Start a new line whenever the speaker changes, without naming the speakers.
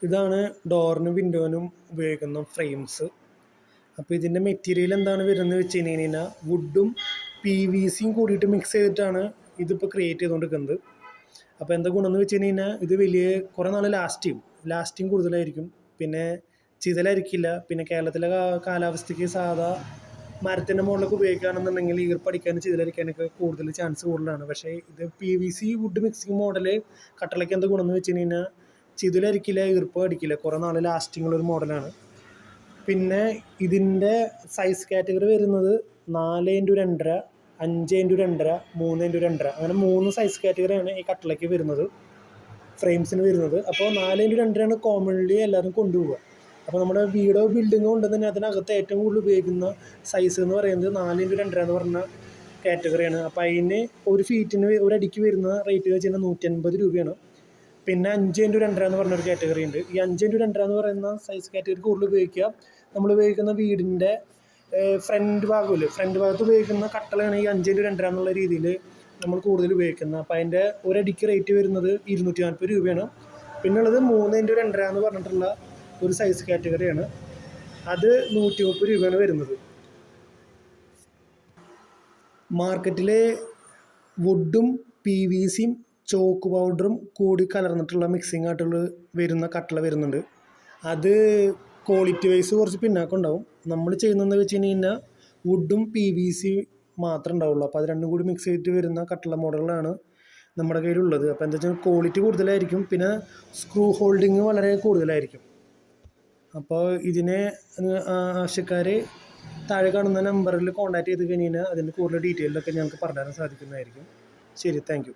ഇതാണ് ഡോറിനും വിൻഡോനും ഉപയോഗിക്കുന്ന ഫ്രെയിംസ്. അപ്പോൾ ഇതിൻ്റെ മെറ്റീരിയൽ എന്താണ് വരുന്നത് വെച്ച് കഴിഞ്ഞാൽ വുഡും PVC-യും കൂടിയിട്ട് മിക്സ് ചെയ്തിട്ടാണ് ഇതിപ്പോൾ ക്രിയേറ്റ് ചെയ്തുകൊണ്ടിരിക്കുന്നത്. അപ്പോൾ എന്താ ഗുണമെന്ന് വെച്ച് കഴിഞ്ഞാൽ ഇത് കുറേ നാൾ ലാസ്റ്റിങ് കൂടുതലായിരിക്കും. പിന്നെ ചിതലായിരിക്കില്ല. പിന്നെ കേരളത്തിലെ കാലാവസ്ഥയ്ക്ക് സാധാ മരത്തിൻ്റെ മുകളിലൊക്കെ ഉപയോഗിക്കുകയാണെന്നുണ്ടെങ്കിൽ ഈർപ്പടിക്കാനും ചിതലരിക്കാനൊക്കെ ചാൻസ് കൂടുതലാണ്. പക്ഷേ ഇത് PVC വുഡ് മിക്സിങ് മോഡൽ കട്ടളയ്ക്ക് എന്താ ഗുണമെന്ന് വെച്ച് കഴിഞ്ഞാൽ ചിതലരിക്കില്ല, ഈർപ്പം അടിക്കില്ല, കുറേ നാൾ ലാസ്റ്റിംഗ് ഉള്ളൊരു മോഡലാണ്. പിന്നെ ഇതിൻ്റെ സൈസ് കാറ്റഗറി വരുന്നത് 4x2.5, 5x2.5, 3x2.5 അങ്ങനെ 3 സൈസ് കാറ്റഗറിയാണ് ഈ കട്ടളയ്ക്ക് വരുന്നത്, ഫ്രെയിംസിന് വരുന്നത്. അപ്പോൾ 4x2.5 കോമൺലി എല്ലാവരും കൊണ്ടുപോവുക. അപ്പോൾ നമ്മുടെ വീടോ ബിൽഡിങ്ങോ ഉണ്ടെന്ന് തന്നെ അതിനകത്ത് ഏറ്റവും കൂടുതൽ ഉപയോഗിക്കുന്ന സൈസ് എന്ന് പറയുന്നത് 4x2.5 എന്ന് പറഞ്ഞ കാറ്റഗറിയാണ്. അപ്പോൾ അതിന് ഒരു അടിക്ക് വരുന്ന റേറ്റ് വെച്ച് കഴിഞ്ഞാൽ 150 രൂപയാണ്. പിന്നെ 5x2.5 എന്ന് പറഞ്ഞൊരു കാറ്റഗറി ഉണ്ട്. ഈ 5x2.5 എന്ന് പറയുന്ന സൈസ് കാറ്റഗറി കൂടുതൽ നമ്മൾ ഉപയോഗിക്കുന്ന വീടിൻ്റെ ഫ്രണ്ട് ഭാഗത്ത് ഉപയോഗിക്കുന്ന കട്ടളയാണ് ഈ 5x2.5 എന്നുള്ള രീതിയിൽ നമ്മൾ കൂടുതൽ ഉപയോഗിക്കുന്നത്. അപ്പോൾ അതിൻ്റെ ഒരടിക്ക് റേറ്റ് വരുന്നത് 240 രൂപയാണ്. പിന്നെ ഉള്ളത് 3x2.5 എന്ന് പറഞ്ഞിട്ടുള്ള ഒരു സൈസ് കാറ്റഗറിയാണ്. അത് 130 രൂപയാണ് വരുന്നത്. മാർക്കറ്റിൽ വുഡും PVC-യും ചോക്ക് പൗഡറും കൂടി കലർന്നിട്ടുള്ള മിക്സിങ് ആയിട്ടുള്ള വരുന്ന കട്ടള വരുന്നുണ്ട്. അത് ക്വാളിറ്റി വൈസ് കുറച്ച് പിന്നാക്കം ഉണ്ടാവും. നമ്മൾ ചെയ്യുന്നതെന്ന് വെച്ച് കഴിഞ്ഞാൽ വുഡും PVC മാത്രമേ ഉണ്ടാവുള്ളൂ. അപ്പോൾ അത് രണ്ടും കൂടി മിക്സ് ചെയ്തിട്ട് വരുന്ന കട്ടള മോഡലുകളാണ് നമ്മുടെ കയ്യിലുള്ളത്. അപ്പോൾ എന്താ വെച്ചാൽ ക്വാളിറ്റി കൂടുതലായിരിക്കും. പിന്നെ സ്ക്രൂ ഹോൾഡിങ് വളരെ കൂടുതലായിരിക്കും. അപ്പോൾ ഇതിനെ ആവശ്യക്കാർ താഴെ കാണുന്ന നമ്പറിൽ കോൺടാക്ട് ചെയ്ത് കഴിഞ്ഞാൽ അതിൻ്റെ കൂടുതൽ ഡീറ്റെയിലൊക്കെ ഞങ്ങൾക്ക് പറഞ്ഞു തരാൻ സാധിക്കുന്നതായിരിക്കും. ശരി, താങ്ക് യു.